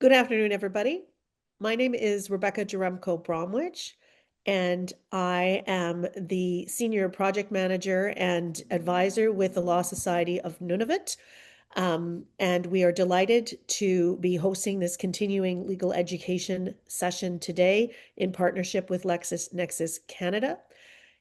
Good afternoon, everybody. My name is Rebecca Jaremko Bromwich, and I am the Senior Project Manager and Advisor with the Law Society of Nunavut. And we are delighted to be hosting this continuing legal education session today in partnership with LexisNexis Canada.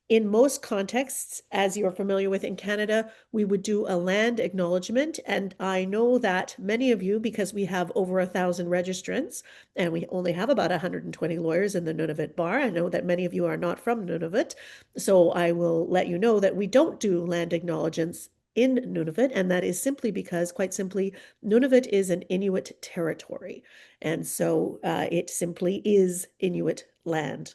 In most contexts, as you're familiar with in Canada, we would do a land acknowledgement. And I know that many of you, because we have over 1,000 registrants and we only have about 120 lawyers in the Nunavut bar, I know that many of you are not from Nunavut. So I will let you know that we don't do land acknowledgements in Nunavut. And that is simply because, quite simply, Nunavut is an Inuit territory. And so it simply is Inuit land.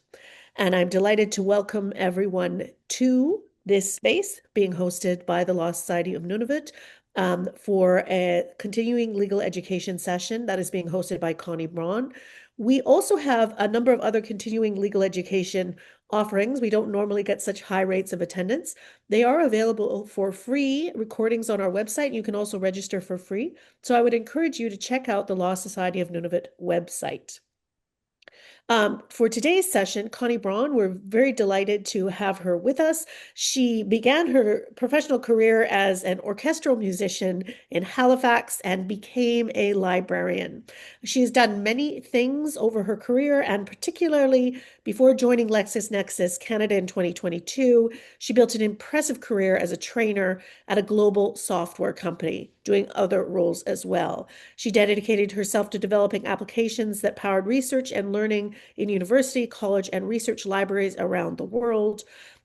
And I'm delighted to welcome everyone to this space being hosted by the Law Society of Nunavut for a continuing legal education session that is being hosted by Connie Braun. We also have a number of other continuing legal education offerings. We don't normally get such high rates of attendance. They are available for free recordings on our website. You can also register for free. So I would encourage you to check out the Law Society of Nunavut website. For today's session, Connie Braun, we're very delighted to have her with us. She began her professional career as an orchestral musician in Halifax and became a librarian. She has done many things over her career, and particularly before joining LexisNexis Canada in 2022, she built an impressive career as a trainer at a global software company, doing other roles as well. She dedicated herself to developing applications that powered research and learning in university, college, and research libraries around the world.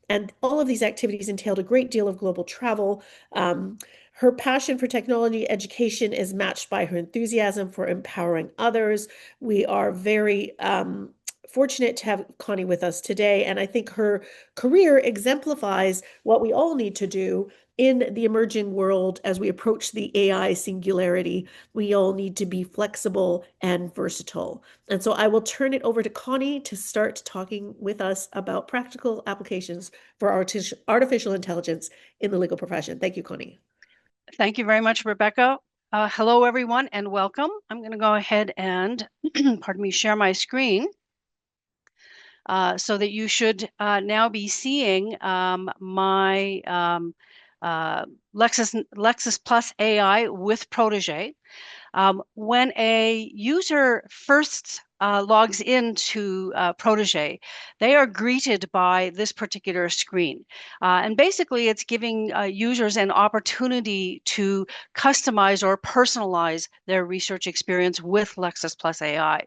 And all of these activities entailed a great deal of global travel. Her passion for technology education is matched by her enthusiasm for empowering others. We are very fortunate to have Connie with us today. And I think her career exemplifies what we all need to do in the emerging world as we approach the AI singularity. We all need to be flexible and versatile. And so I will turn it over to Connie to start talking with us about practical applications for artificial intelligence in the legal profession. Thank you, Connie. Thank you very much, Rebecca. Hello, everyone, and welcome. I'm going to go ahead and, pardon me, share my screen so that you should now be seeing my Lexis Plus AI with Protégé. When a user first logs into Protégé, they are greeted by this particular screen. And basically, it's giving users an opportunity to customize or personalize their research experience with Lexis Plus AI.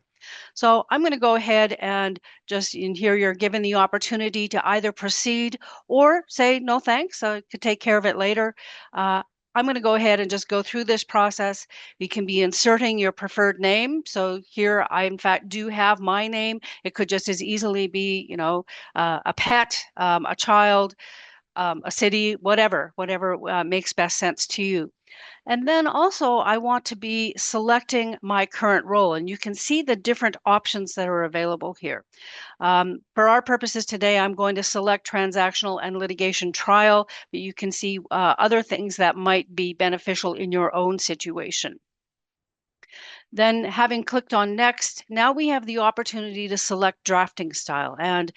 So I'm going to go ahead and just in here, you're given the opportunity to either proceed or say, no, thanks, I could take care of it later. I'm going to go ahead and just go through this process. You can be inserting your preferred name. So here I, in fact, do have my name. It could just as easily be, a pet, a child, a city, whatever makes best sense to you. And then also I want to be selecting my current role, and you can see the different options that are available here. For our purposes today, I'm going to select transactional and litigation trial, but you can see other things that might be beneficial in your own situation. Then having clicked on next, now we have the opportunity to select drafting style. And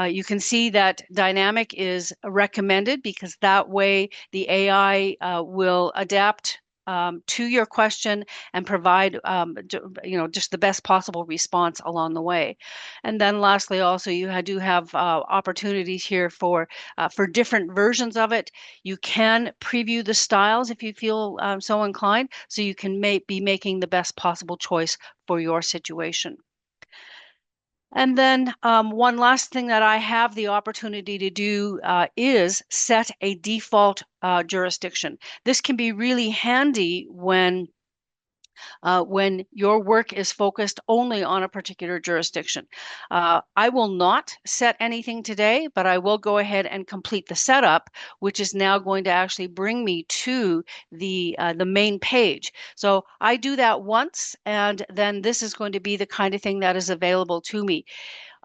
you can see that dynamic is recommended because that way the AI will adapt to your question and provide just the best possible response along the way. And then lastly, also you do have opportunities here for different versions of it. You can preview the styles if you feel so inclined, so you can be making the best possible choice for your situation. And then one last thing that I have the opportunity to do is set a default jurisdiction. This can be really handy when your work is focused only on a particular jurisdiction. I will not set anything today, but I will go ahead and complete the setup, which is now going to actually bring me to the main page. So I do that once, and then this is going to be the kind of thing that is available to me.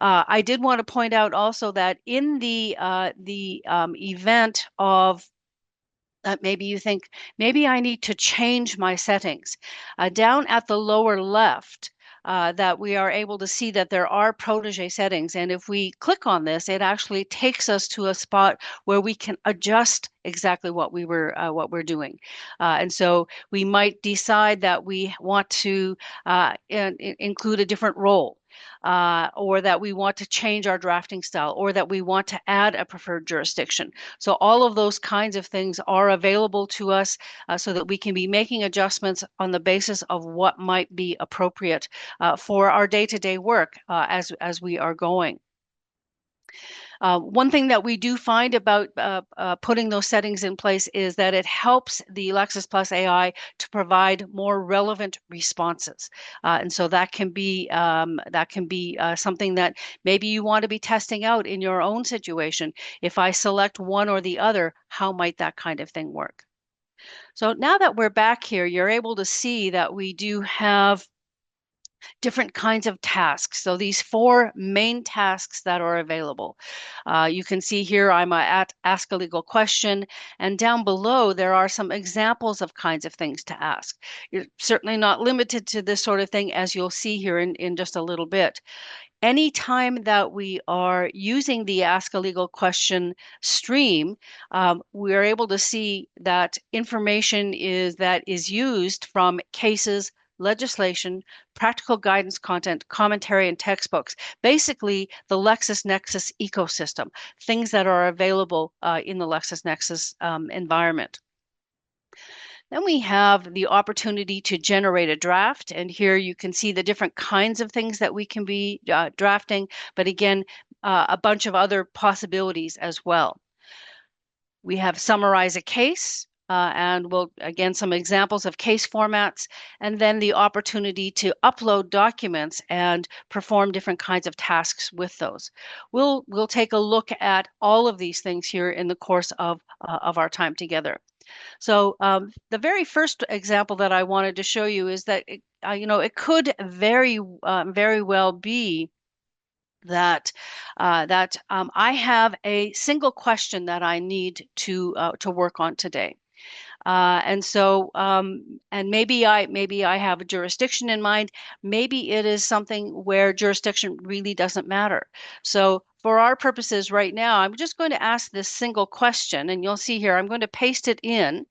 I did want to point out also that in the event of maybe you think, maybe I need to change my settings. Down at the lower left, that we are able to see that there are Protégé settings. And if we click on this, it actually takes us to a spot where we can adjust exactly what we're doing. And so we might decide that we want to include a different role. Or that we want to change our drafting style, or that we want to add a preferred jurisdiction. So all of those kinds of things are available to us so that we can be making adjustments on the basis of what might be appropriate for our day-to-day work as we are going. One thing that we do find about putting those settings in place is that it helps the Lexis Plus AI to provide more relevant responses, and so that can be something that maybe you want to be testing out in your own situation. If I select one or the other, how might that kind of thing work? So now that we're back here, you're able to see that we do have different kinds of tasks. So these four main tasks that are available. You can see here I'm at Ask a Legal Question, and down below there are some examples of kinds of things to ask. You're certainly not limited to this sort of thing, as you'll see here in just a little bit. Anytime that we are using the Ask a Legal Question stream, we are able to see that information is used from cases, legislation, practical guidance content, commentary, and textbooks. Basically, the LexisNexis ecosystem, things that are available in the LexisNexis environment. Then we have the opportunity to generate a draft. And here you can see the different kinds of things that we can be drafting, but again, a bunch of other possibilities as well. We have summarize a case, and we'll, again, some examples of case formats, and then the opportunity to upload documents and perform different kinds of tasks with those. We'll take a look at all of these things here in the course of our time together. So the very first example that I wanted to show you is that it could very well be that I have a single question that I need to work on today. And maybe I have a jurisdiction in mind. Maybe it is something where jurisdiction really doesn't matter. So for our purposes right now, I'm just going to ask this single question, and you'll see here, I'm going to paste it in.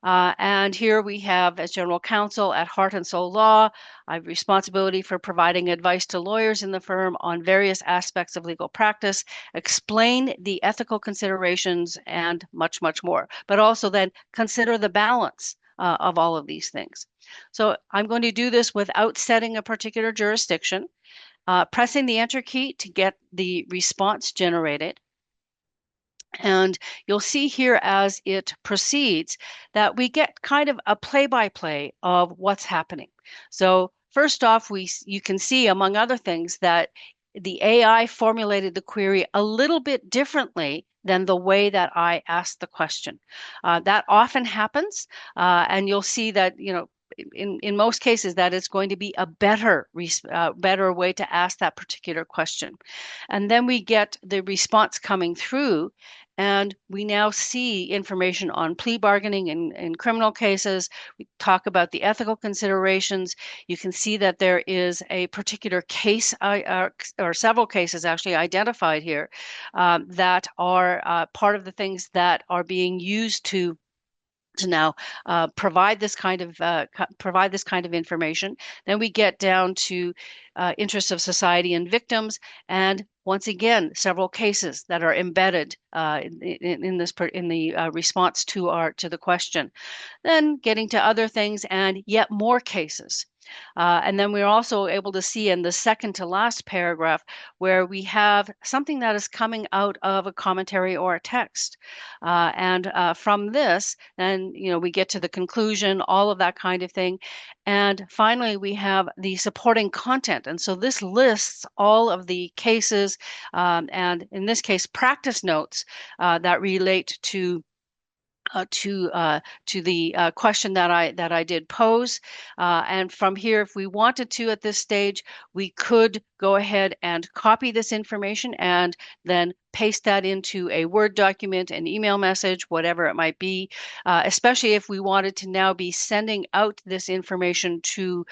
And here we have, as general counsel at Heart and Soul Law, I have responsibility for providing advice to lawyers in the firm on various aspects of legal practice, explain the ethical considerations, and much, much more. But also then consider the balance of all of these things. So I'm going to do this without setting a particular jurisdiction, pressing the enter key to get the response generated. And you'll see here as it proceeds that we get kind of a play-by-play of what's happening. So first off, you can see, among other things, that the AI formulated the query a little bit differently than the way that I asked the question. That often happens, and you'll see that, in most cases, that it's going to be a better way to ask that particular question. And then we get the response coming through, and we now see information on plea bargaining in criminal cases. We talk about the ethical considerations. You can see that there is a particular case, or several cases actually identified here, that are part of the things that are being used to now provide this kind of information. Then we get down to interests of society and victims, and once again, several cases that are embedded in the response to the question. Then getting to other things and yet more cases. And then we're also able to see in the second to last paragraph where we have something that is coming out of a commentary or a text. And from this, then, we get to the conclusion, all of that kind of thing. And finally, we have the supporting content. And so this lists all of the cases, and in this case, practice notes that relate to the question that I did pose. And from here, if we wanted to at this stage, we could go ahead and copy this information and then paste that into a Word document, an email message, whatever it might be, especially if we wanted to now be sending out this information to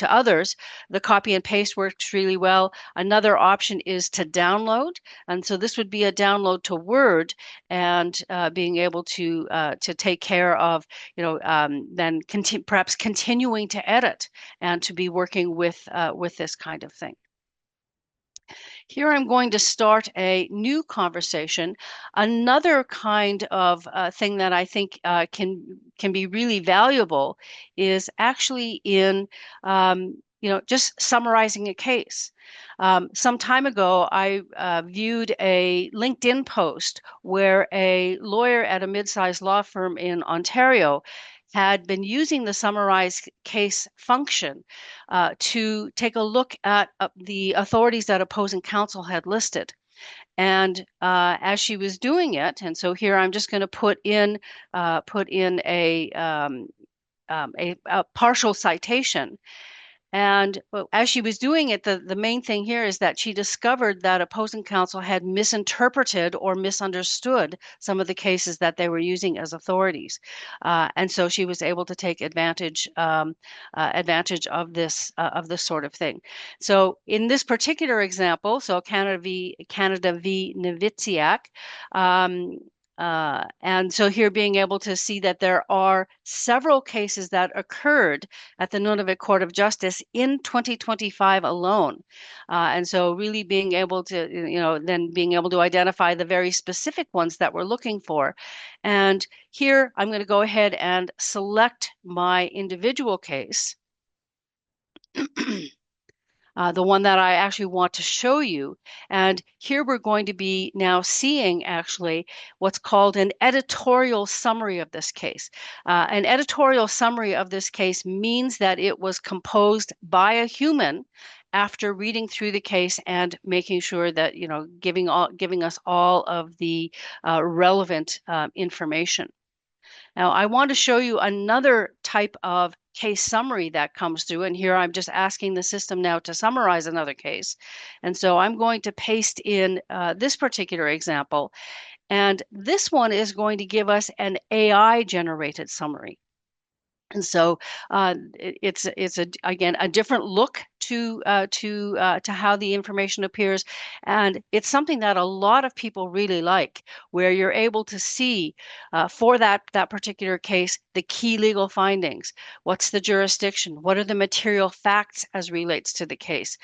others. The copy and paste works really well. Another option is to download, and so this would be a download to Word, and being able to take care of, then perhaps continuing to edit and to be working with this kind of thing. Here I'm going to start a new conversation. Another kind of thing that I think can be really valuable is actually in just summarizing a case. Some time ago, I viewed a LinkedIn post where a lawyer at a mid-sized law firm in Ontario had been using the summarize case function to take a look at the authorities that opposing counsel had listed. And as she was doing it, and so here I'm just going to put in a partial citation. And as she was doing it, the main thing here is that she discovered that opposing counsel had misinterpreted or misunderstood some of the cases that they were using as authorities. And so she was able to take advantage of this sort of thing. So in this particular example, so Canada v. Novitsiak, um, and so here being able to see that there are several cases that occurred at the Nunavut Court of Justice in 2025 alone. And so really being able to, then being able to identify the very specific ones that we're looking for. And here I'm going to go ahead and select my individual case. The one that I actually want to show you. And here we're going to be now seeing actually what's called an editorial summary of this case. An editorial summary of this case means that it was composed by a human after reading through the case and making sure that, giving us all of the relevant information. Now, I want to show you another type of case summary that comes through. And here I'm just asking the system now to summarize another case. And so I'm going to paste in this particular example. And this one is going to give us an AI generated summary. And so it's again a different look to how the information appears, and it's something that a lot of people really like, where you're able to see for that particular case the key legal findings, what's the jurisdiction, what are the material facts as relates to the case,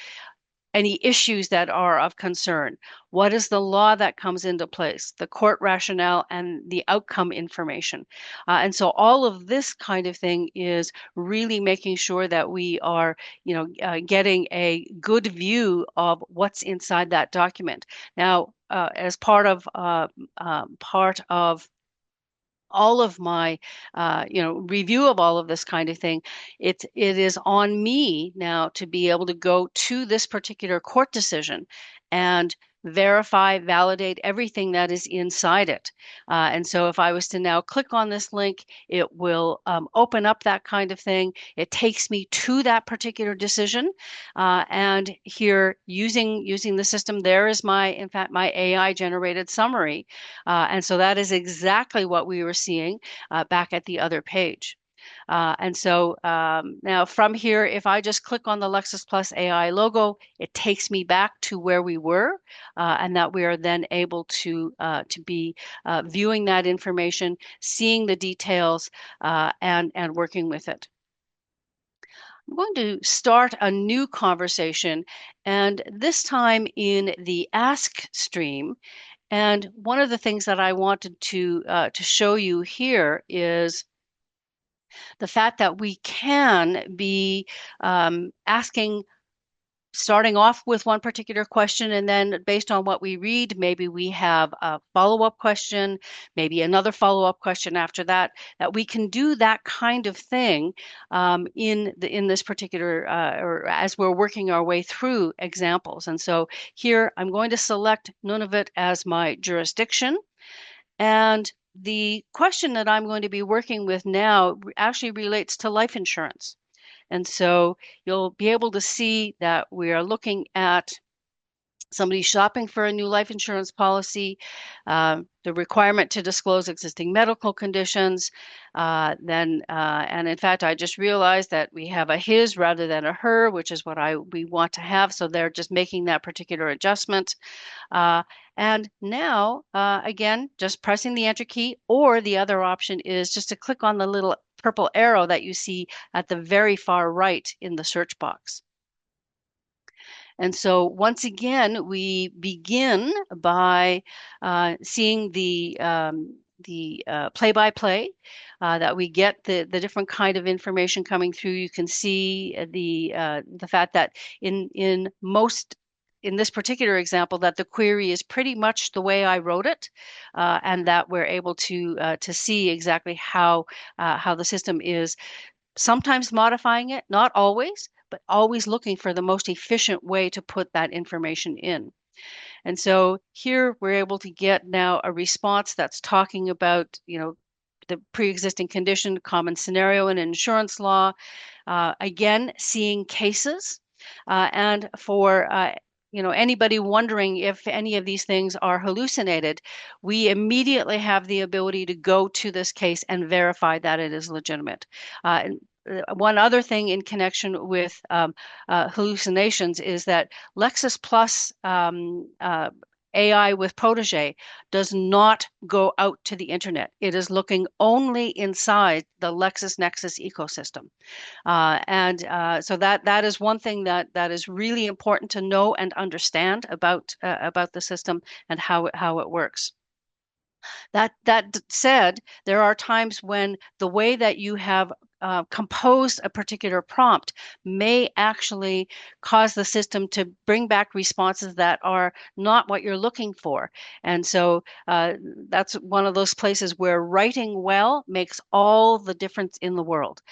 any issues that are of concern, what is the law that comes into place, the court rationale, and the outcome information. And so all of this kind of thing is really making sure that we are, getting a good view of what's inside that document. Now, as part of all of my review of all of this kind of thing, it is on me now to be able to go to this particular court decision and verify, validate everything that is inside it. And so if I was to now click on this link, it will open up that kind of thing. It takes me to that particular decision. And here using the system, there is in fact, my AI generated summary. And so that is exactly what we were seeing back at the other page. And so now from here, if I just click on the Lexis Plus AI logo, it takes me back to where we were, and that we are then able to be viewing that information, seeing the details, and working with it. I'm going to start a new conversation, and this time in the Ask stream. And one of the things that I wanted to show you here is the fact that we can be asking, starting off with one particular question, and then based on what we read, maybe we have a follow-up question, maybe another follow-up question after that, that we can do that kind of thing in this particular, or as we're working our way through examples. And so here I'm going to select Nunavut as my jurisdiction. And the question that I'm going to be working with now actually relates to life insurance. And so you'll be able to see that we are looking at somebody shopping for a new life insurance policy, the requirement to disclose existing medical conditions, and in fact, I just realized that we have a his rather than a her, which is what we want to have. So they're just making that particular adjustment. Uh, and now, again, just pressing the enter key, or the other option is just to click on the little purple arrow that you see at the very far right in the search box. And so once again, we begin by seeing the play-by-play that we get the different kind of information coming through. You can see the fact that in this particular example that the query is pretty much the way I wrote it, and that we're able to see exactly how the system is sometimes modifying it, not always, but always looking for the most efficient way to put that information in. And so here we're able to get now a response that's talking about, the pre-existing condition, common scenario in insurance law, again, seeing cases, and for anybody wondering if any of these things are hallucinated, we immediately have the ability to go to this case and verify that it is legitimate. One other thing in connection with hallucinations is that Lexis Plus AI with Protégé does not go out to the internet. It is looking only inside the LexisNexis ecosystem. And so that is one thing that is really important to know and understand about the system and how it works. That said, there are times when the way that you have composed a particular prompt may actually cause the system to bring back responses that are not what you're looking for. And so that's one of those places where writing well makes all the difference in the world.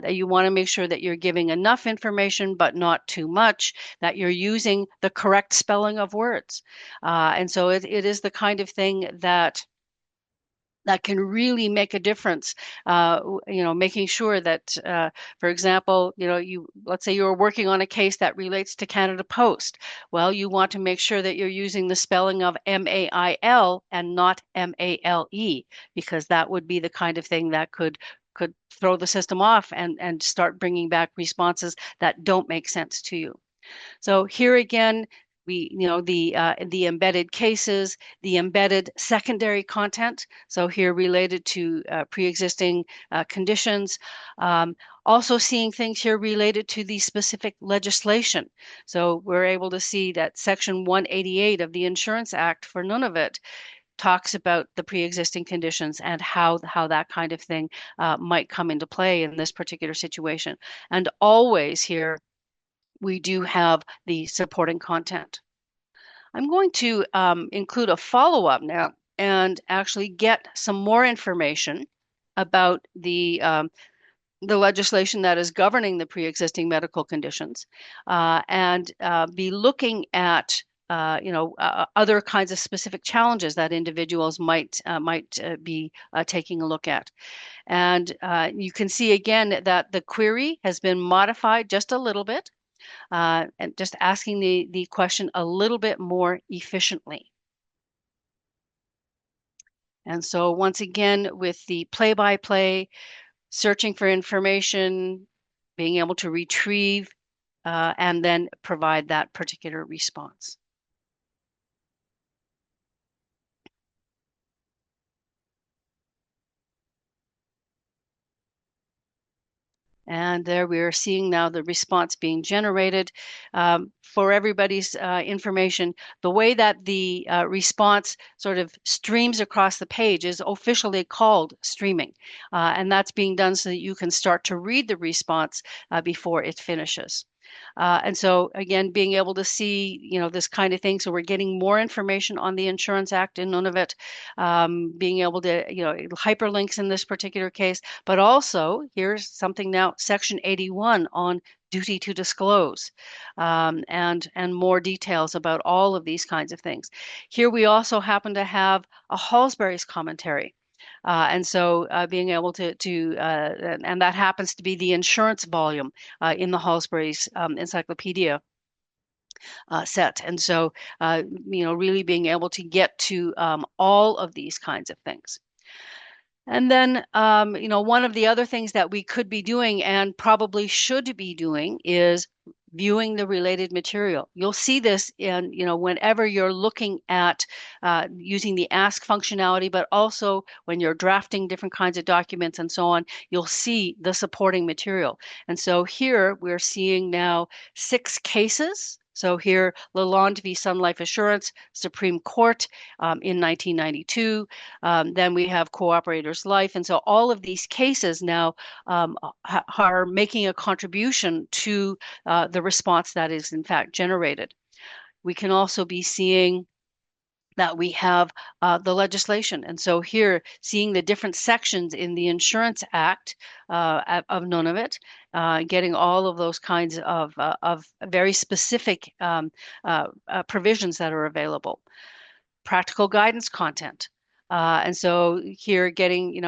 You want to make sure that you're giving enough information, but not too much, that you're using the correct spelling of words. And so it is the kind of thing that can really make a difference. Making sure that, for example, let's say you're working on a case that relates to Canada Post. Well, you want to make sure that you're using the spelling of MAIL and not MALE, because that would be the kind of thing that could throw the system off and start bringing back responses that don't make sense to you. So here again, the embedded cases, the embedded secondary content. So here related to pre-existing conditions. Also seeing things here related to the specific legislation. So we're able to see that Section 188 of the Insurance Act for Nunavut talks about the pre-existing conditions and how that kind of thing might come into play in this particular situation. And always here we do have the supporting content. I'm going to include a follow-up now and actually get some more information about the legislation that is governing the pre-existing medical conditions, and be looking at other kinds of specific challenges that individuals might be taking a look at. And you can see again that the query has been modified just a little bit, and just asking the question a little bit more efficiently. And so once again, with the play-by-play, searching for information, being able to retrieve, and then provide that particular response. And there we are seeing now the response being generated. For everybody's information, the way that the response sort of streams across the page is officially called streaming. And that's being done so that you can start to read the response before it finishes. And so again, being able to see, this kind of thing. So we're getting more information on the Insurance Act in Nunavut, being able to, hyperlinks in this particular case, but also here's something now, Section 81 on duty to disclose, and more details about all of these kinds of things. Here we also happen to have a Hallsbury's commentary. And so being able and that happens to be the insurance volume in the Hallsbury's encyclopedia. set. And so, really being able to get to all of these kinds of things. And then, one of the other things that we could be doing and probably should be doing is viewing the related material. You'll see this in, whenever you're looking at using the ask functionality, but also when you're drafting different kinds of documents and so on, you'll see the supporting material. And so here we're seeing now 6 cases. So here, Lalonde v. Sun Life Assurance, Supreme Court in 1992. Then we have Cooperators Life. And so all of these cases now are making a contribution to the response that is in fact generated. We can also be seeing that we have the legislation. And so here, seeing the different sections in the Insurance Act of Nunavut, getting all of those kinds of very specific provisions that are available. Practical guidance content. And so here getting,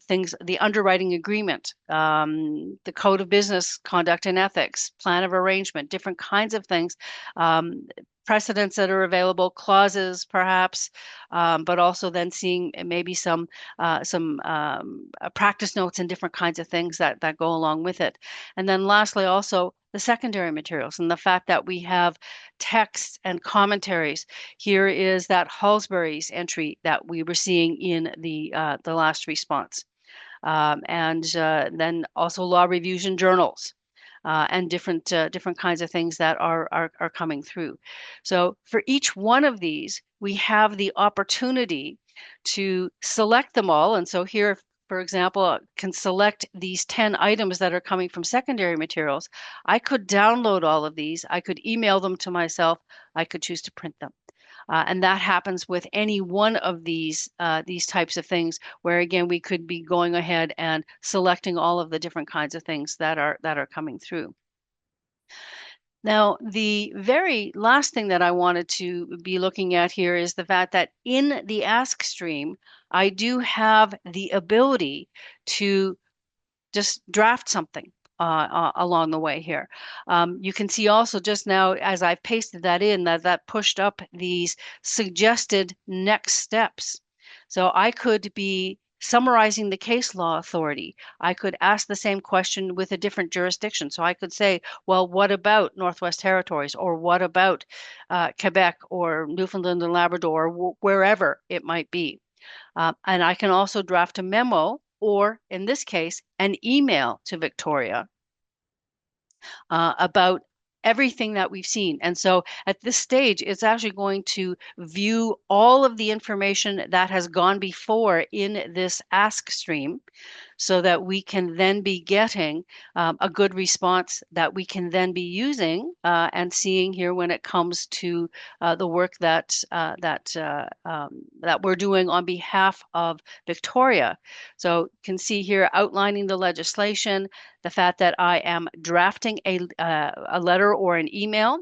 things, the underwriting agreement, the code of business conduct and ethics, plan of arrangement, different kinds of things, precedents that are available, clauses perhaps, but also then seeing maybe some practice notes and different kinds of things that go along with it. And then lastly, also the secondary materials and the fact that we have texts and commentaries. Here is that Halsbury's entry that we were seeing in the last response. And then also law reviews and journals. And different kinds of things that are coming through. So for each one of these, we have the opportunity to select them all. And so here, for example, can select these 10 items that are coming from secondary materials. I could download all of these. I could email them to myself. I could choose to print them. And that happens with any one of these types of things, where again we could be going ahead and selecting all of the different kinds of things that are coming through. Now, the very last thing that I wanted to be looking at here is the fact that in the ask stream, I do have the ability to just draft something along the way here. You can see also just now as I've pasted that in that pushed up these suggested next steps. So I could be summarizing the case law authority. I could ask the same question with a different jurisdiction. So I could say, well, what about Northwest Territories, or what about Quebec or Newfoundland and Labrador, or wherever it might be. And I can also draft a memo, or in this case, an email to Victoria about everything that we've seen. And so at this stage, it's actually going to view all of the information that has gone before in this ask stream, so that we can then be getting a good response that we can then be using and seeing here when it comes to the work that we're doing on behalf of Victoria. So you can see here outlining the legislation, the fact that I am drafting a letter or an email.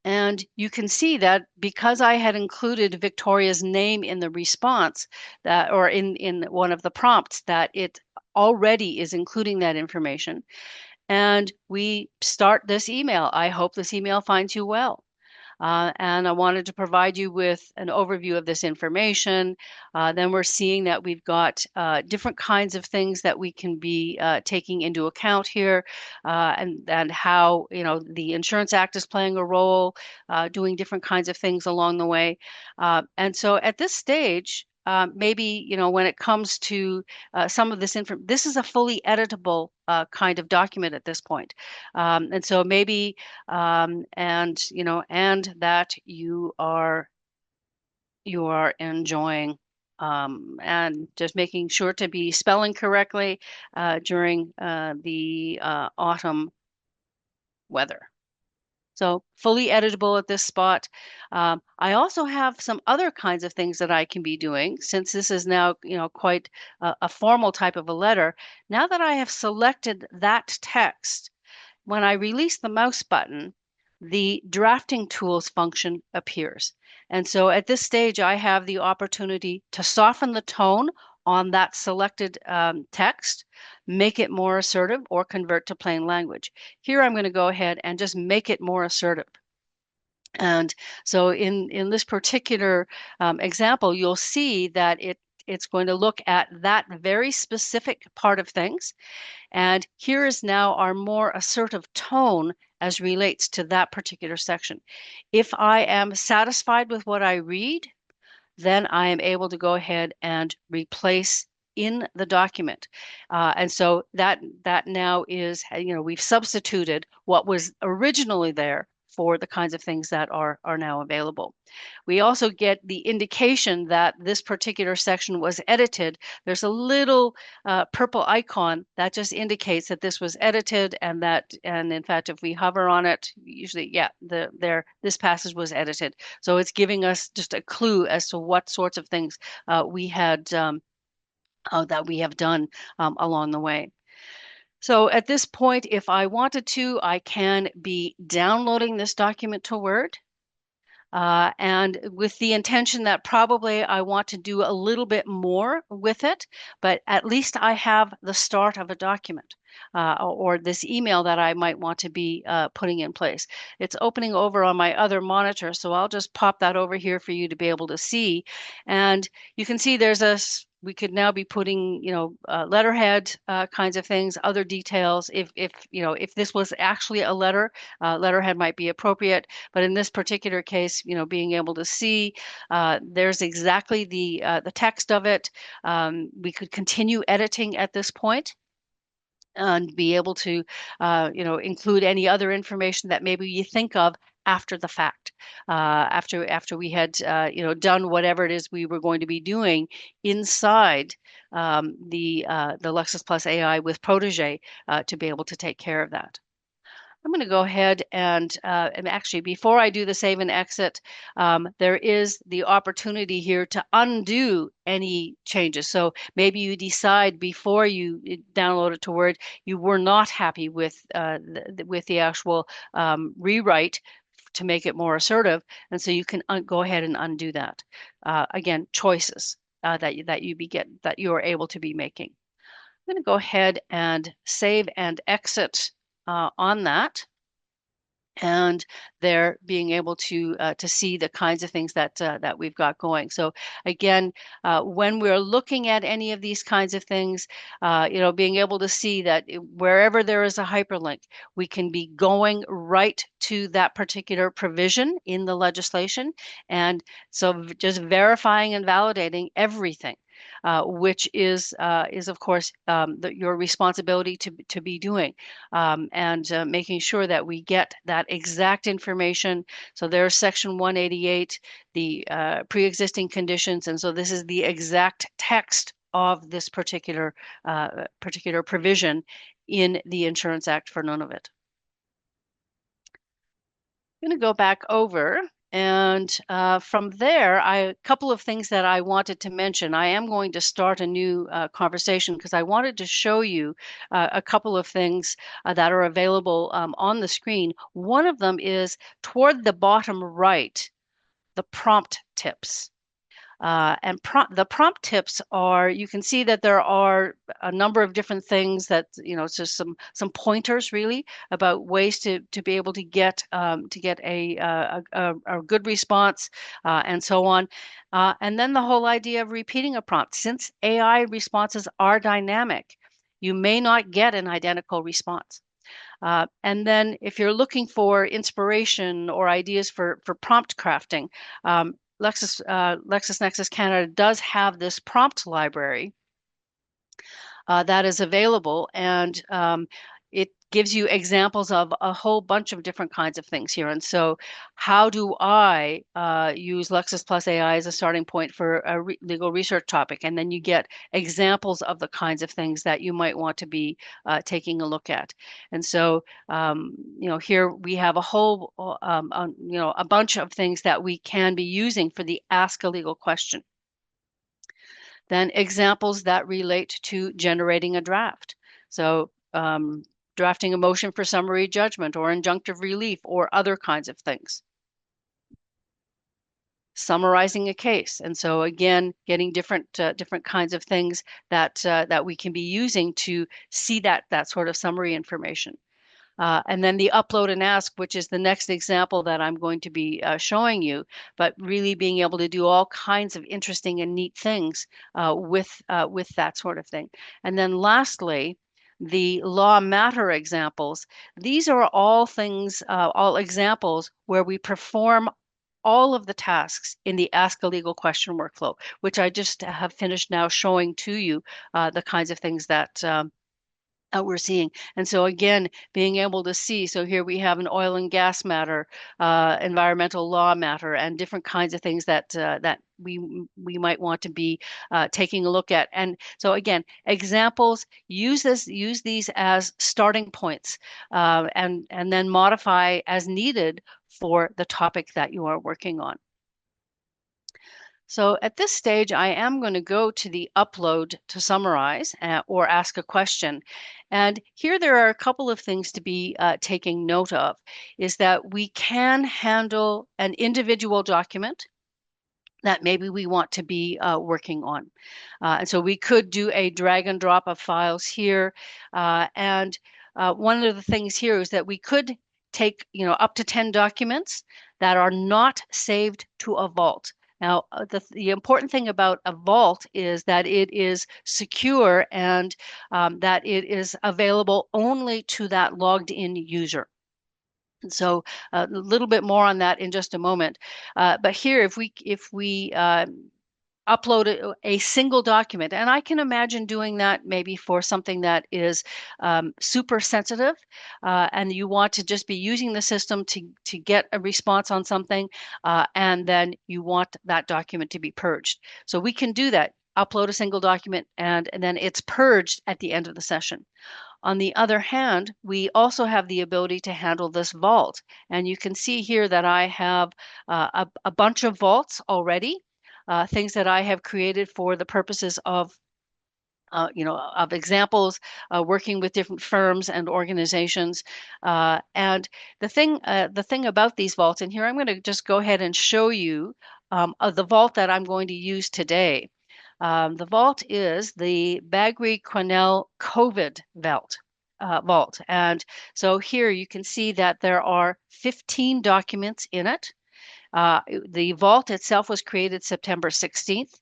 And you can see that because I had included Victoria's name in the response or in one of the prompts, that it already is including that information. And we start this email. I hope this email finds you well. And I wanted to provide you with an overview of this information. Then we're seeing that we've got different kinds of things that we can be taking into account here, and how the Insurance Act is playing a role, doing different kinds of things along the way. And so at this stage, maybe when it comes to some of this information, this is a fully editable kind of document at this point. And so maybe and that you are enjoying, and just making sure to be spelling correctly during the autumn weather. So fully editable at this spot. I also have some other kinds of things that I can be doing, since this is now, quite a formal type of a letter. Now that I have selected that text, when I release the mouse button, the drafting tools function appears. And so at this stage, I have the opportunity to soften the tone on that selected text, make it more assertive, or convert to plain language. Here, I'm going to go ahead and just make it more assertive. And so in this particular example, you'll see that it's going to look at that very specific part of things. And here is now our more assertive tone as relates to that particular section. If I am satisfied with what I read, then I am able to go ahead and replace in the document. And so that now is, we've substituted what was originally there for the kinds of things that are now available. We also get the indication that this particular section was edited. There's a little purple icon that just indicates that this was edited, and in fact, if we hover on it, usually, yeah, this passage was edited. So it's giving us just a clue as to what sorts of things we had that we have done along the way. So at this point, if I wanted to, I can be downloading this document to Word. And with the intention that probably I want to do a little bit more with it, but at least I have the start of a document or this email that I might want to be putting in place. It's opening over on my other monitor, so I'll just pop that over here for you to be able to see. And you can see we could now be putting, letterhead kinds of things, other details. If this was actually a letterhead might be appropriate. But in this particular case, being able to see, there's exactly the text of it. We could continue editing at this point and be able to, include any other information that maybe you think of after the fact, after we had, done whatever it is we were going to be doing inside the Lexis Plus AI with Protégé to be able to take care of that. I'm going to go ahead and actually, before I do the save and exit, there is the opportunity here to undo any changes. So maybe you decide before you download it to Word, you were not happy with the actual rewrite to make it more assertive, and so you can go ahead and undo that. Again, choices that you are able to be making. I'm going to go ahead and save and exit on that, and they're being able to see the kinds of things that we've got going. So again, when we're looking at any of these kinds of things, being able to see that wherever there is a hyperlink, we can be going right to that particular provision in the legislation, and so just verifying and validating everything. Which is of course your responsibility to be doing, and making sure that we get that exact information. So there's section 188, the pre-existing conditions, and so this is the exact text of this particular provision in the Insurance Act for Nunavut. I'm going to go back over. And from there, a couple of things that I wanted to mention. I am going to start a new conversation because I wanted to show you a couple of things that are available on the screen. One of them is toward the bottom right, the prompt tips. The prompt tips are, you can see that there are a number of different things that, it's just some pointers really about ways to be able to get a good response and so on. And then the whole idea of repeating a prompt. Since AI responses are dynamic, you may not get an identical response. And then if you're looking for inspiration or ideas for prompt crafting, LexisNexis Canada does have this prompt library that is available, and it gives you examples of a whole bunch of different kinds of things here. And so how do I use Lexis Plus AI as a starting point for a legal research topic? And then you get examples of the kinds of things that you might want to be taking a look at. And so, here we have a whole, a bunch of things that we can be using for the Ask a Legal Question. Then examples that relate to generating a draft. So drafting a motion for summary judgment or injunctive relief or other kinds of things. Summarizing a case. And so again, getting different kinds of things that we can be using to see that sort of summary information. And then the upload and ask, which is the next example that I'm going to be showing you, but really being able to do all kinds of interesting and neat things with that sort of thing. And then lastly, the law matter examples. These are all things, all examples where we perform all of the tasks in the Ask a Legal Question workflow, which I just have finished now showing to you the kinds of things that we're seeing. And so again, being able to see, so here we have an oil and gas matter, environmental law matter, and different kinds of things that we might want to be taking a look at. And so again, examples, use these as starting points, and then modify as needed for the topic that you are working on. So at this stage, I am going to go to the upload to summarize or ask a question. And here there are a couple of things to be taking note of, is that we can handle an individual document that maybe we want to be working on. And so we could do a drag and drop of files here. And one of the things here is that we could take, up to 10 documents that are not saved to a vault. Now, the important thing about a vault is that it is secure and that it is available only to that logged in user. So a little bit more on that in just a moment. But here, if we upload a single document, and I can imagine doing that maybe for something that is super sensitive, and you want to just be using the system to get a response on something, and then you want that document to be purged. So we can do that. Upload a single document, and then it's purged at the end of the session. On the other hand, we also have the ability to handle this vault. And you can see here that I have a bunch of vaults already, things that I have created for the purposes of of examples, working with different firms and organizations. And the thing about these vaults, and here I'm going to just go ahead and show you of the vault that I'm going to use today. The vault is the Bagri-Quenelle COVID vault. And so here you can see that there are 15 documents in it. The vault itself was created September 16th,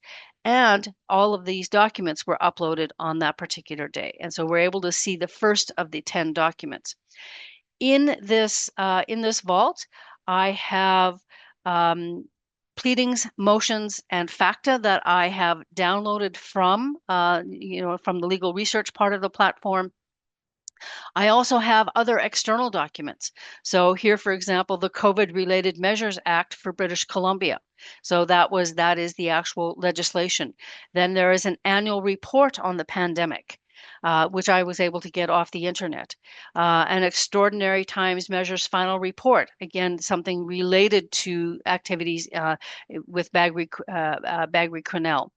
and all of these documents were uploaded on that particular day. And so we're able to see the first of the 10 documents. In this vault, I have pleadings, motions, and facta that I have downloaded from from the legal research part of the platform. I also have other external documents. So here, for example, the COVID Related Measures Act for British Columbia. So that is the actual legislation. Then there is an annual report on the pandemic. Which I was able to get off the internet. An Extraordinary Times Measures final report, again, something related to activities with Bagri-Quenelle.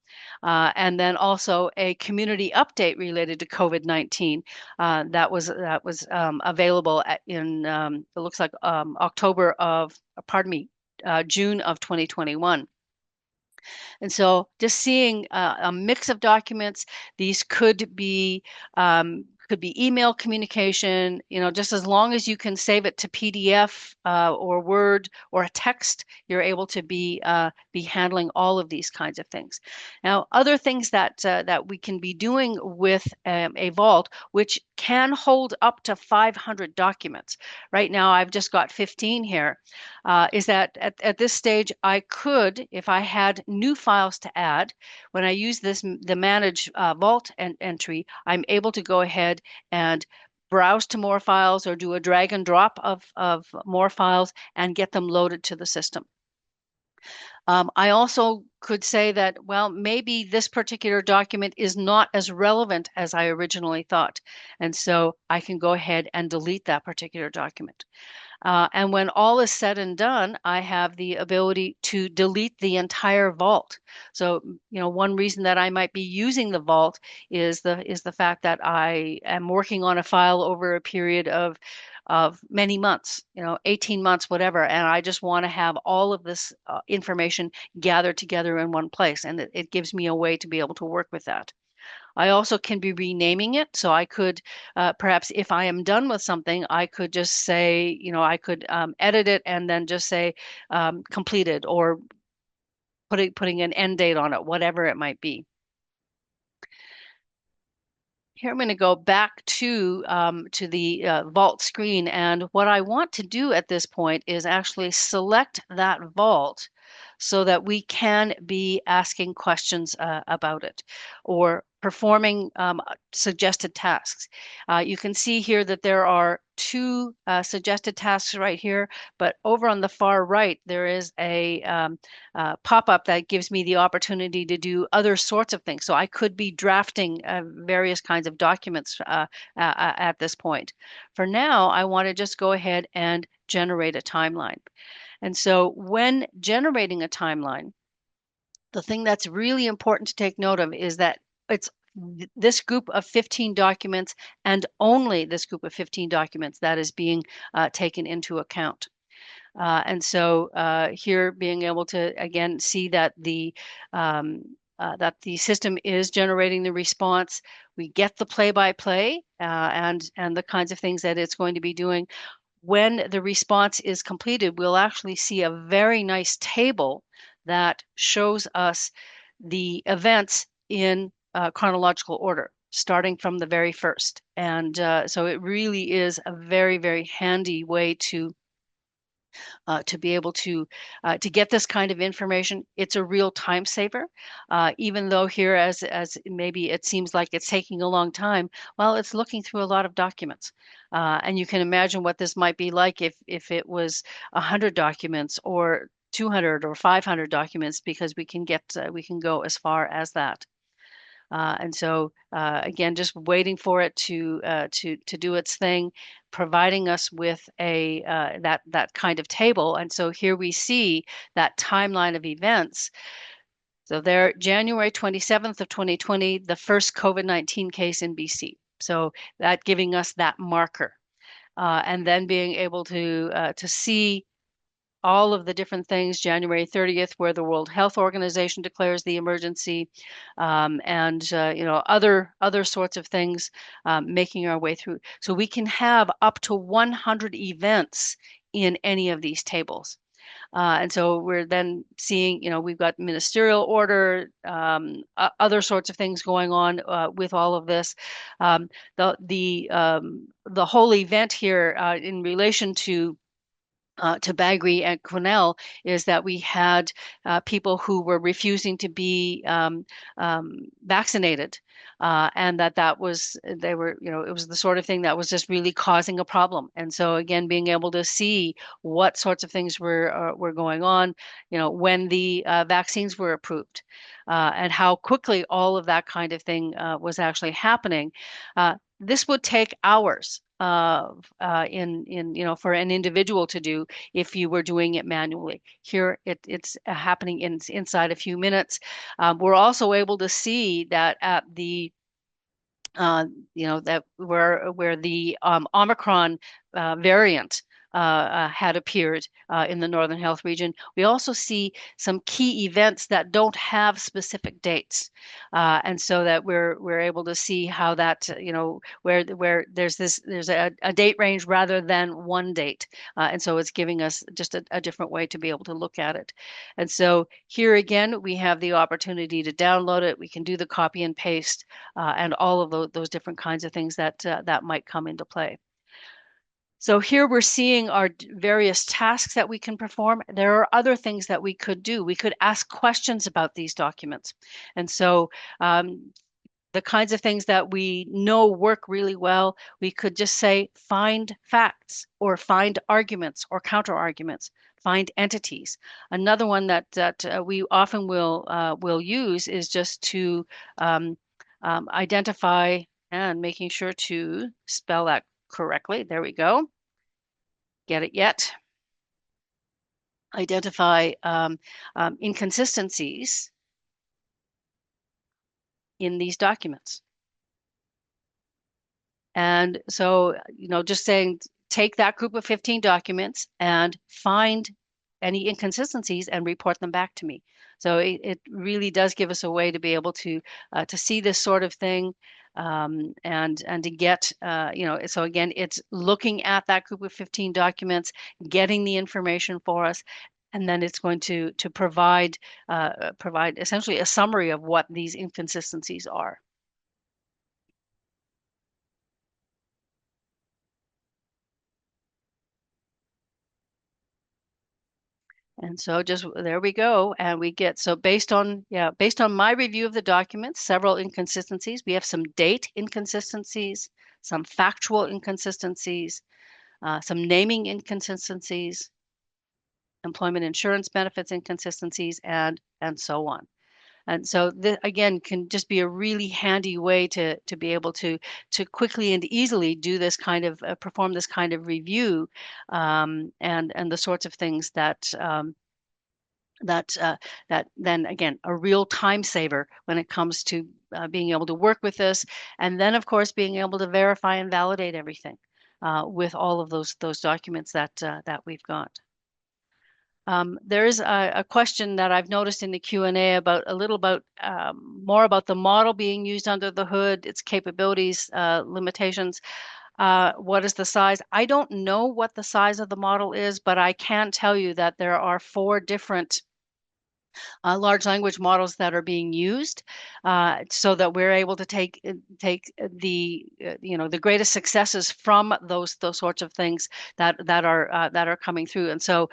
And then also a community update related to COVID-19 that was available it looks like June of 2021. And so just seeing a mix of documents, these could be email communication, just as long as you can save it to PDF or Word or a text, you're able to be handling all of these kinds of things. Now, other things that we can be doing with a vault, which can hold up to 500 documents. Right now, I've just got 15 here. Is that at this stage, I could, if I had new files to add, when I use the manage vault entry, I'm able to go ahead and browse to more files or do a drag and drop of more files and get them loaded to the system. I also could say that, well, maybe this particular document is not as relevant as I originally thought. And so I can go ahead and delete that particular document. And when all is said and done, I have the ability to delete the entire vault. So, one reason that I might be using the vault is the fact that I am working on a file over a period of many months, 18 months, whatever, and I just want to have all of this information gathered together in one place, and it gives me a way to be able to work with that. I also can be renaming it. So I could, perhaps if I am done with something, I could just say, I could edit it and then just say completed, or putting an end date on it, whatever it might be. Here I'm going to go back to the vault screen, and what I want to do at this point is actually select that vault so that we can be asking questions about it, or performing suggested tasks. You can see here that there are two suggested tasks right here, but over on the far right there is a pop-up that gives me the opportunity to do other sorts of things. So I could be drafting various kinds of documents at this point. For now, I want to just go ahead and generate a timeline. And so when generating a timeline, the thing that's really important to take note of is that it's this group of 15 documents, and only this group of 15 documents, that is being taken into account. And so here, being able to again see that the system is generating the response. We get the play-by-play and the kinds of things that it's going to be doing. When the response is completed, we'll actually see a very nice table that shows us the events in chronological order, starting from the very first. And so it really is a very, very handy way to be able to get this kind of information. It's a real time saver, even though here, as maybe it seems like it's taking a long time. Well, it's looking through a lot of documents, and you can imagine what this might be like if it was 100 documents or 200 or 500 documents, because we can go as far as that. And so again, just waiting for it to do its thing, providing us with a that kind of table. And so here we see that timeline of events. So there, January 27th of 2020, the first COVID-19 case in BC. So that giving us that marker, and then being able to see all of the different things, January 30th, where the World Health Organization declares the emergency, and other sorts of things, making our way through. So we can have up to 100 events in any of these tables. And so we're then seeing, we've got ministerial order, other sorts of things going on with all of this. The whole event here in relation to Baghri and Quesnel is that we had people who were refusing to be vaccinated, and that was they were it was the sort of thing that was just really causing a problem. And so again, being able to see what sorts of things were going on, when the vaccines were approved, and how quickly all of that kind of thing was actually happening. This would take hours in for an individual to do if you were doing it manually. Here it's happening inside a few minutes. We're also able to see that at the that where the Omicron variant had appeared in the Northern Health region. We also see some key events that don't have specific dates, and so that we're able to see how that where there's a date range rather than one date, and so it's giving us just a different way to be able to look at it. And so here again, we have the opportunity to download it. We can do the copy and paste, and all of those different kinds of things that might come into play. So here we're seeing our various tasks that we can perform. There are other things that we could do. We could ask questions about these documents. And so the kinds of things that we know work really well, we could just say, find facts, or find arguments or counter arguments, find entities. Another one that we often will use is just to identify, and making sure to spell that correctly. There we go. Get it yet? Identify inconsistencies in these documents. And so, just saying, take that group of 15 documents and find any inconsistencies and report them back to me. So it really does give us a way to be able to see this sort of thing, and to get so again, it's looking at that group of 15 documents, getting the information for us, and then it's going to provide essentially a summary of what these inconsistencies are. And so just there we go. And we get, so based on my review of the documents, several inconsistencies. We have some date inconsistencies, some factual inconsistencies, some naming inconsistencies, employment insurance benefits inconsistencies, and so on. And so this again can just be a really handy way to be able to quickly and easily do this kind of perform this kind of review, and the sorts of things that then again a real time saver when it comes to being able to work with this, and then of course being able to verify and validate everything with all of those documents that we've got. There is a question that I've noticed in the Q&A about a little about more about the model being used under the hood, its capabilities, limitations. What is the size? I don't know what the size of the model is, but I can tell you that there are 4 different large language models that are being used, so that we're able to take the the greatest successes from those sorts of things that are coming through. And so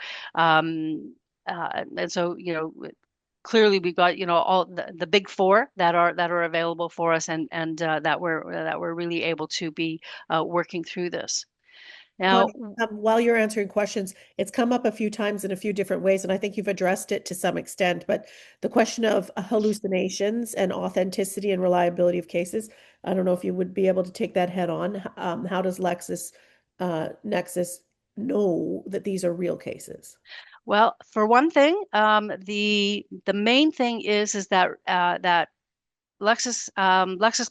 clearly we've got all the big 4 that are available for us, and that we're really able to be working through this now. Connie, while you're answering questions, it's come up a few times in a few different ways, and I think you've addressed it to some extent. But the question of hallucinations and authenticity and reliability of cases, I don't know if you would be able to take that head on. How does Nexus know that these are real cases? Well, for one thing, the main thing is that Lexis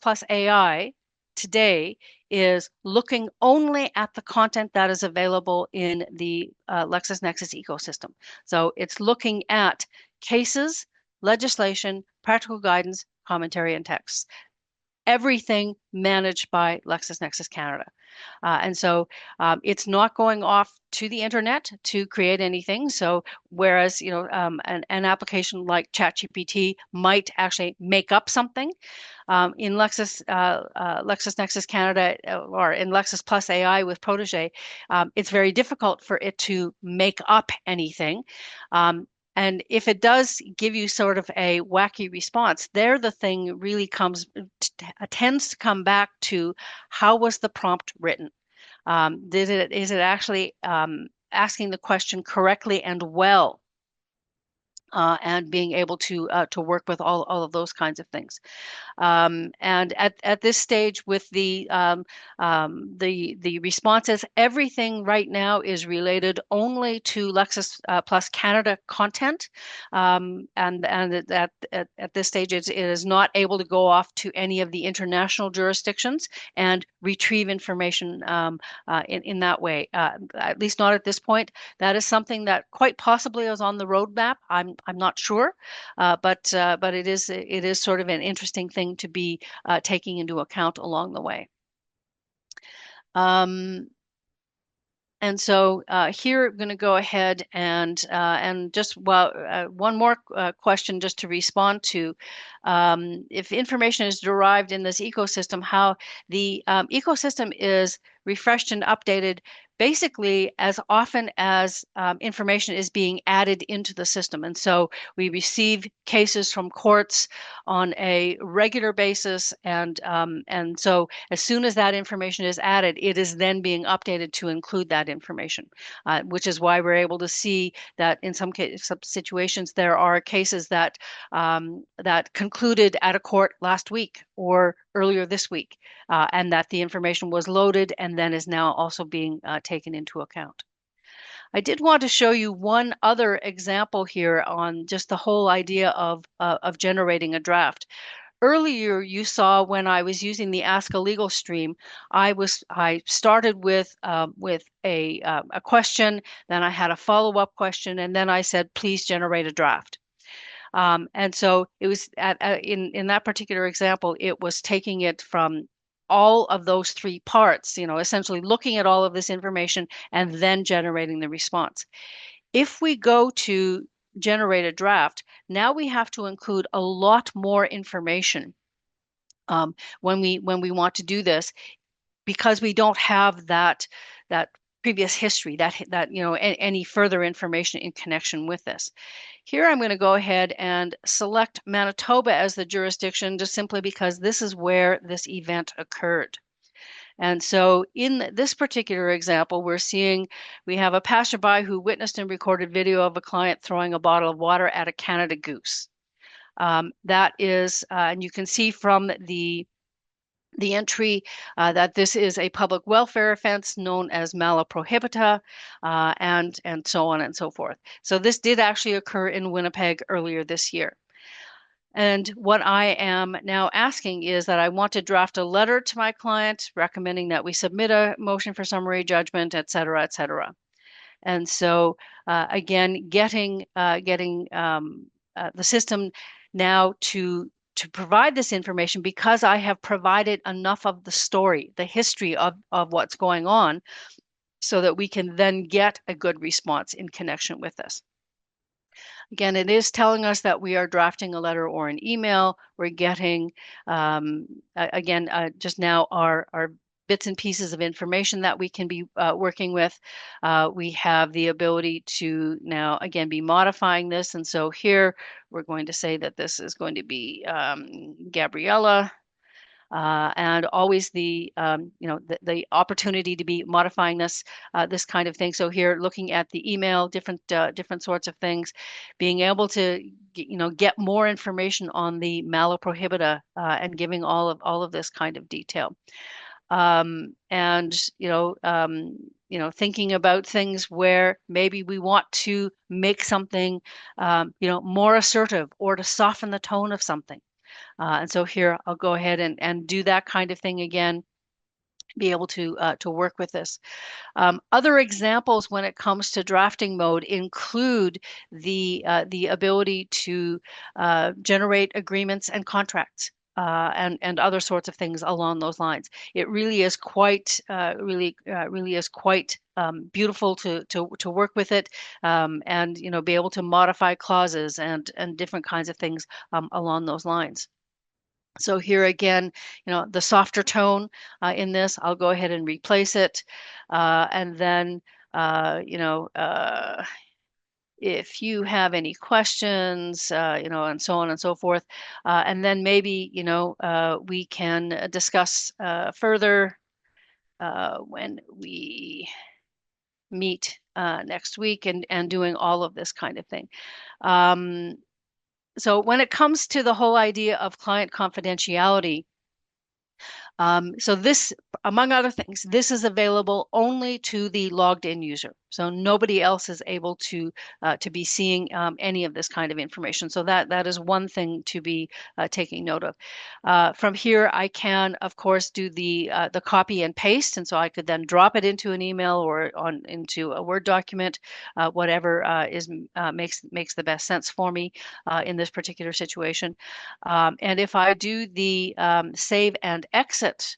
Plus AI today is looking only at the content that is available in the LexisNexis ecosystem. So it's looking at cases, legislation, practical guidance, commentary, and text. Everything managed by LexisNexis Canada. And so it's not going off to the internet to create anything. So whereas an application like ChatGPT might actually make up something, in LexisNexis Canada, or in Lexis Plus AI with Protégé, it's very difficult for it to make up anything. And if it does give you sort of a wacky response, there the thing really tends to come back to how was the prompt written? Is it actually asking the question correctly and well, and being able to work with all of those kinds of things. And at this stage with the responses, everything right now is related only to Lexis Plus Canada content, and at this stage it is not able to go off to any of the international jurisdictions and retrieve information in that way. At least not at this point. That is something that quite possibly is on the roadmap. I'm not sure, but it is sort of an interesting thing to be taking into account along the way. And so here I'm going to go ahead and just one more question just to respond to. If information is derived in this ecosystem, how the ecosystem is refreshed and updated basically as often as information is being added into the system. And so we receive cases from courts on a regular basis, and so as soon as that information is added, it is then being updated to include that information, which is why we're able to see that in some situations there are cases that that concluded at a court last week or earlier this week, and that the information was loaded and then is now also being taken into account. I did want to show you one other example here on just the whole idea of generating a draft. Earlier, you saw when I was using the Ask a Legal stream, I started with a question, then I had a follow-up question, and then I said, please generate a draft. And so it was in that particular example, it was taking it from all of those three parts, essentially looking at all of this information and then generating the response. If we go to generate a draft, now we have to include a lot more information when we want to do this because we don't have that previous history, that any further information in connection with this. Here I'm going to go ahead and select Manitoba as the jurisdiction just simply because this is where this event occurred. And so in this particular example, we have a passerby who witnessed and recorded video of a client throwing a bottle of water at a Canada goose. That is, and you can see from the entry that this is a public welfare offense known as mala prohibita, and so on and so forth. So this did actually occur in Winnipeg earlier this year. And what I am now asking is that I want to draft a letter to my client recommending that we submit a motion for summary judgment, et cetera, et cetera. And so again, getting the system now to provide this information because I have provided enough of the story, the history of what's going on, so that we can then get a good response in connection with this. Again, it is telling us that we are drafting a letter or an email. We're getting, again, just now our bits and pieces of information that we can be working with. We have the ability to now, again, be modifying this. And so here we're going to say that this is going to be Gabriella. And always the opportunity to be modifying this kind of thing. So here, looking at the email, different sorts of things, being able to get more information on the mala prohibita and giving all of this kind of detail. And thinking about things where maybe we want to make something more assertive or to soften the tone of something. And so here I'll go ahead and do that kind of thing again, be able to work with this. Other examples when it comes to drafting mode include the ability to generate agreements and contracts. And other sorts of things along those lines. It really is quite really is quite beautiful to work with it, and be able to modify clauses and different kinds of things along those lines. So here again, the softer tone in this, I'll go ahead and replace it. And then, if you have any questions, and so on and so forth, and then maybe, we can discuss further when we meet next week and doing all of this kind of thing. So when it comes to the whole idea of client confidentiality, so this, among other things, this is available only to the logged in user. So nobody else is able to be seeing any of this kind of information. So that is one thing to be taking note of. From here, I can, of course, do the copy and paste, and so I could then drop it into an email or into a Word document, whatever makes the best sense for me in this particular situation. And if I do the save and exit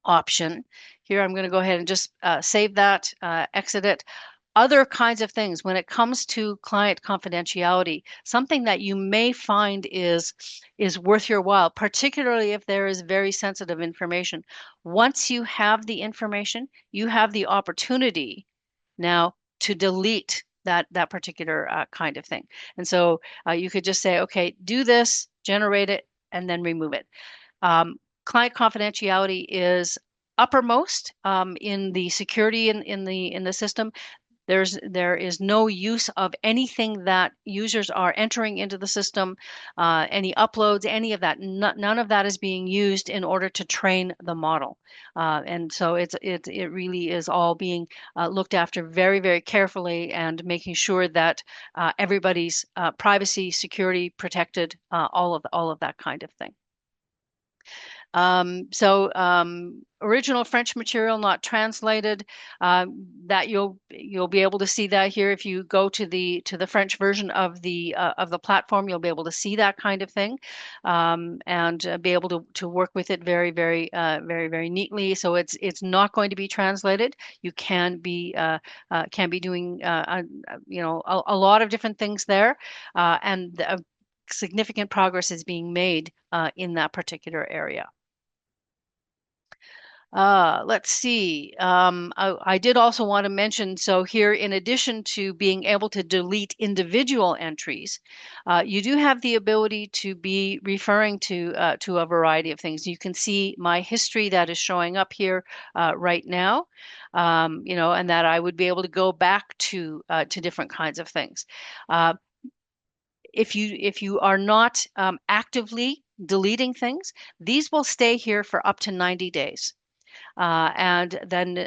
option, here I'm going to go ahead and just save that, exit it. Other kinds of things when it comes to client confidentiality, something that you may find is worth your while, particularly if there is very sensitive information. Once you have the information, you have the opportunity now to delete that particular kind of thing. And so you could just say, okay, do this, generate it, and then remove it. Client confidentiality is uppermost in the security in the system. There is no use of anything that users are entering into the system, any uploads, any of that. None of that is being used in order to train the model, and so it really is all being looked after very, very carefully and making sure that everybody's privacy, security protected, all of that kind of thing. Original French material not translated. That you'll be able to see that here if you go to the French version of the platform. You'll be able to see that kind of thing, and be able to work with it very neatly. So it's not going to be translated. You can be doing a lot of different things there, and significant progress is being made in that particular area. Let's see. I did also want to mention, so here, in addition to being able to delete individual entries, you do have the ability to be referring to a variety of things. You can see my history that is showing up here right now, and that I would be able to go back to different kinds of things. Uh, if you are not actively deleting things, these will stay here for up to 90 days, and then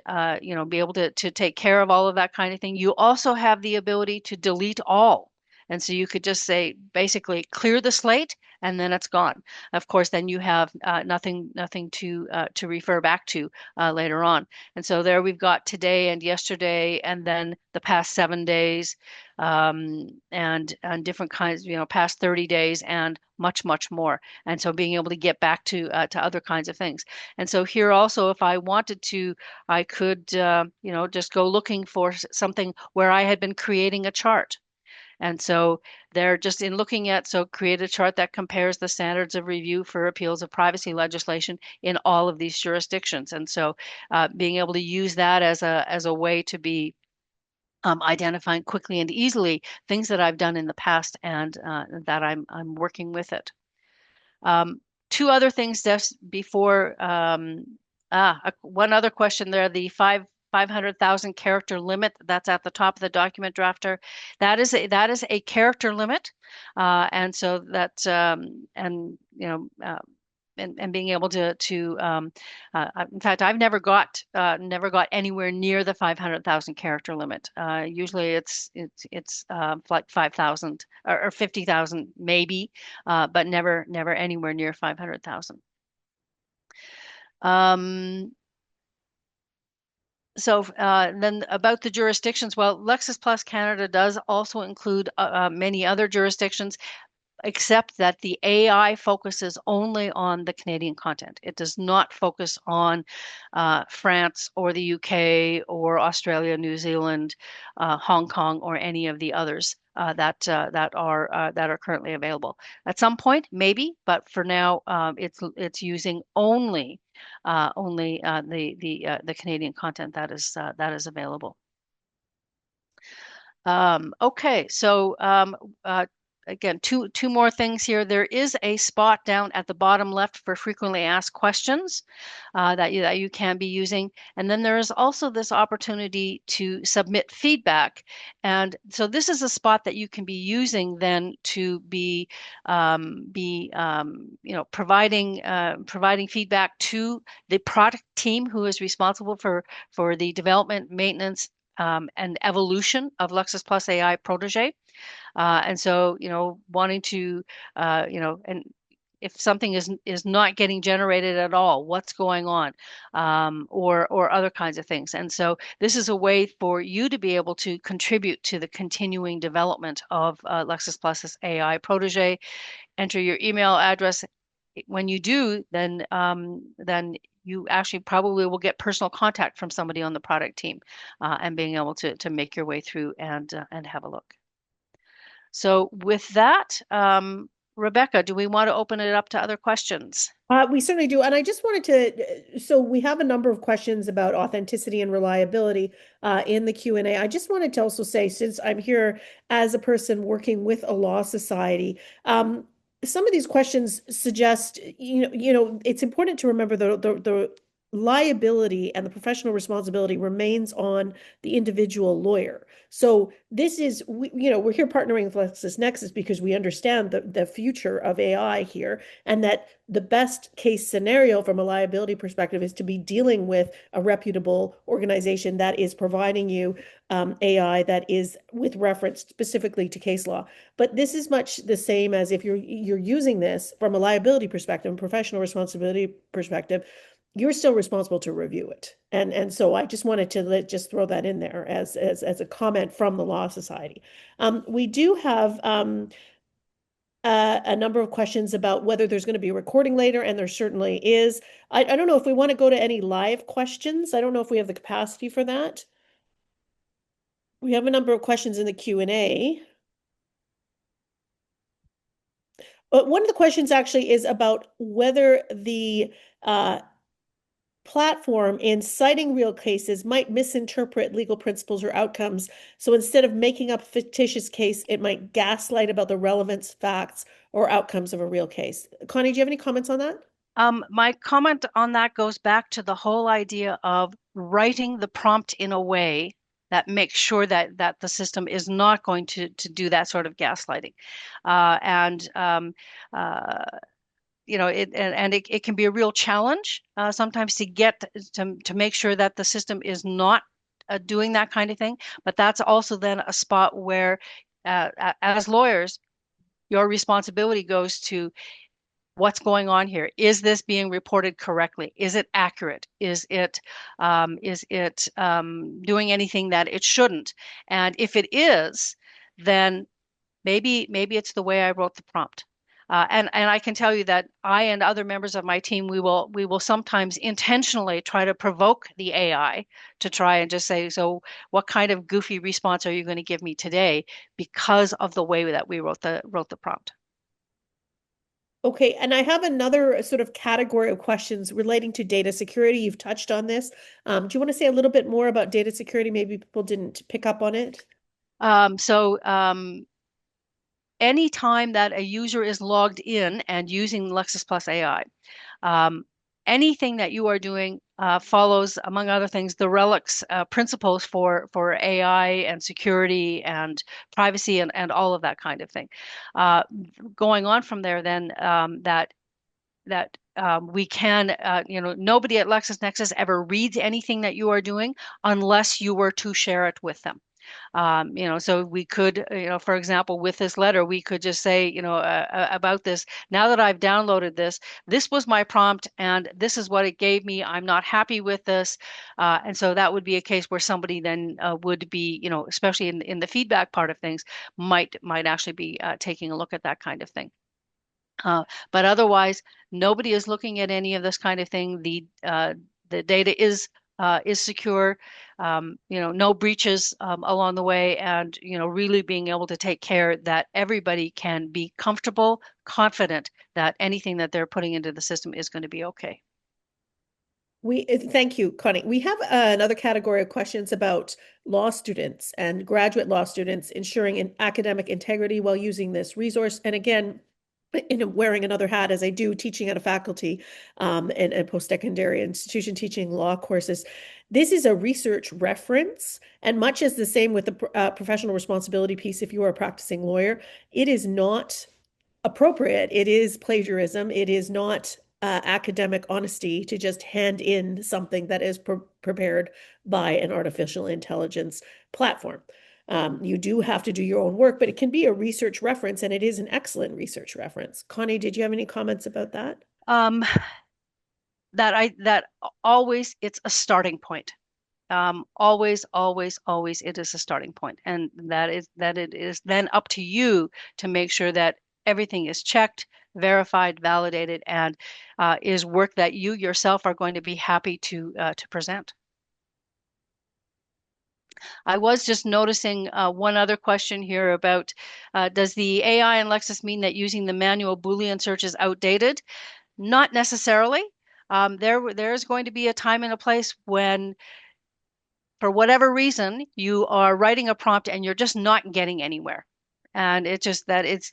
be able to take care of all of that kind of thing. You also have the ability to delete all. And so you could just say basically clear the slate and then it's gone. Of course, then you have nothing to refer back to later on. And so there we've got today and yesterday, and then the past 7 days, and different kinds, past 30 days, and much more. And so being able to get back to other kinds of things. And so here also, if I wanted to, I could, just go looking for something where I had been creating a chart. And so they're just in looking at, so create a chart that compares the standards of review for appeals of privacy legislation in all of these jurisdictions. And so being able to use that as a way to be identifying quickly and easily things that I've done in the past, and that I'm working with it. Two other things just before, one other question there, the 500,000 character limit that's at the top of the document drafter. That is a character limit, and so that and being able in fact, I've never got anywhere near the 500,000 character limit. Usually it's like 5,000 or 50,000 maybe, but never anywhere near 500,000. Then about the jurisdictions, well, Lexis Plus Canada does also include many other jurisdictions, except that the AI focuses only on the Canadian content. It does not focus on France or the UK or Australia, New Zealand, Hong Kong, or any of the others that are currently available. At some point, maybe, but for now, it's using only the Canadian content that is available. Okay, so again, two more things here. There is a spot down at the bottom left for frequently asked questions that you can be using, and then there is also this opportunity to submit feedback. And so this is a spot that you can be using then to be providing feedback to the product team who is responsible for the development, maintenance, and evolution of Lexis Plus AI Protégé. And so, wanting to, and if something is not getting generated at all, what's going on, or other kinds of things. And so this is a way for you to be able to contribute to the continuing development of Lexis Plus AI Protégé. Enter your email address. When you do, then you actually probably will get personal contact from somebody on the product team, and being able to make your way through and have a look. So with that, Rebecca, do we want to open it up to other questions? We certainly do. And I just wanted to, so we have a number of questions about authenticity and reliability in the Q&A. I just wanted to also say, since I'm here as a person working with a law society, some of these questions suggest, it's important to remember the liability and the professional responsibility remains on the individual lawyer. So this is, we're here partnering with LexisNexis because we understand the future of AI here, and that the best case scenario from a liability perspective is to be dealing with a reputable organization that is providing you AI that is with reference specifically to case law. But this is much the same as if you're using this from a liability perspective and professional responsibility perspective, you're still responsible to review it. And so I just wanted to just throw that in there as a comment from the Law Society. We do have a number of questions about whether there's going to be a recording later, and there certainly is. I don't know if we want to go to any live questions. I don't know if we have the capacity for that. We have a number of questions in the Q&A. But one of the questions actually is about whether the platform in citing real cases might misinterpret legal principles or outcomes. So instead of making up a fictitious case, it might gaslight about the relevance, facts, or outcomes of a real case. Connie, do you have any comments on that? My comment on that goes back to the whole idea of writing the prompt in a way that makes sure that the system is not going to do that sort of gaslighting. And it can be a real challenge sometimes to get to make sure that the system is not doing that kind of thing. But that's also then a spot where, as lawyers, your responsibility goes to what's going on here. Is this being reported correctly? Is it accurate? Is it doing anything that it shouldn't? And if it is, then maybe it's the way I wrote the prompt. And I can tell you that I and other members of my team, we will sometimes intentionally try to provoke the AI to try and just say, so what kind of goofy response are you going to give me today because of the way that we wrote the prompt? Okay, and I have another sort of category of questions relating to data security. You've touched on this. Do you want to say a little bit more about data security? Maybe people didn't pick up on it. So any time that a user is logged in and using Lexis Plus AI, um, anything that you are doing follows, among other things, the RELX principles for AI and security and privacy and all of that kind of thing. Uh, Going on from there, then that we can, nobody at LexisNexis ever reads anything that you are doing unless you were to share it with them. So we could, for example, with this letter, we could just say, about this. Now that I've downloaded this, this was my prompt, and this is what it gave me. I'm not happy with this, and so that would be a case where somebody then would be, especially in the feedback part of things, might actually be taking a look at that kind of thing. But otherwise, nobody is looking at any of this kind of thing. The data is secure. No breaches along the way, and really being able to take care that everybody can be comfortable, confident that anything that they're putting into the system is going to be okay. Thank you, Connie. We have another category of questions about law students and graduate law students ensuring an academic integrity while using this resource. And again, wearing another hat as I do teaching at a faculty and a post-secondary institution teaching law courses. This is a research reference, and much as the same with the professional responsibility piece, if you are a practicing lawyer, it is not appropriate. It is plagiarism. It is not academic honesty to just hand in something that is prepared by an artificial intelligence platform. You do have to do your own work, but it can be a research reference, and it is an excellent research reference. Connie, did you have any comments about that? Um, that always it's a starting point. Always, always, always, it is a starting point, and that it is then up to you to make sure that everything is checked, verified, validated, and is work that you yourself are going to be happy to present. I was just noticing one other question here about does the AI in Lexis mean that using the manual Boolean search is outdated? Not necessarily. There's going to be a time and a place when, for whatever reason, you are writing a prompt and you're just not getting anywhere. And it's just that it's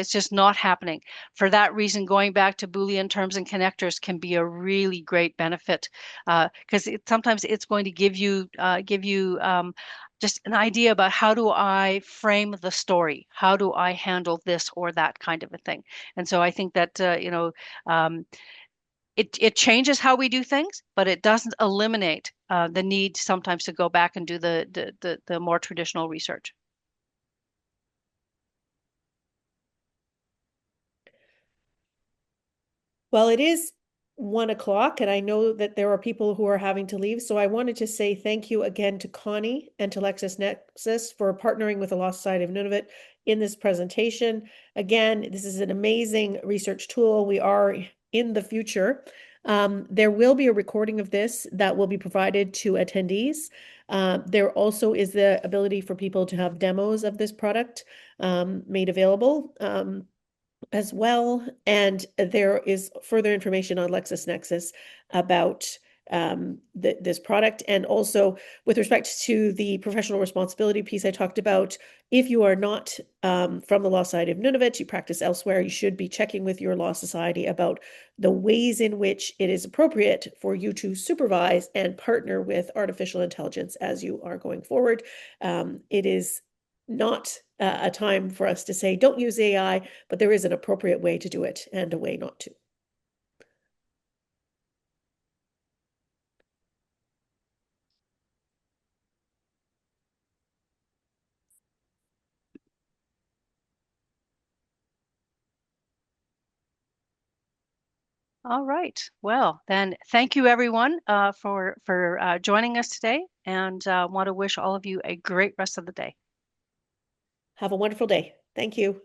just not happening. For that reason, going back to Boolean terms and connectors can be a really great benefit, because sometimes it's going to give you just an idea about how do I frame the story? How do I handle this or that kind of a thing? And so I think that um, it changes how we do things, but it doesn't eliminate the need sometimes to go back and do the more traditional research. Well, it is 1 o'clock, and I know that there are people who are having to leave. So I wanted to say thank you again to Connie and to LexisNexis for partnering with the Lost Society of Nunavut in this presentation. Again, this is an amazing research tool. We are in the future. There will be a recording of this that will be provided to attendees. There also is the ability for people to have demos of this product made available. As well. And there is further information on LexisNexis about this product. And also with respect to the professional responsibility piece I talked about, if you are not from the Law Society of Nunavut, you practice elsewhere, you should be checking with your law society about the ways in which it is appropriate for you to supervise and partner with artificial intelligence as you are going forward. It is not a time for us to say, don't use AI, but there is an appropriate way to do it and a way not to. All right. Well, then thank you everyone for joining us today, and want to wish all of you a great rest of the day. Have a wonderful day. Thank you.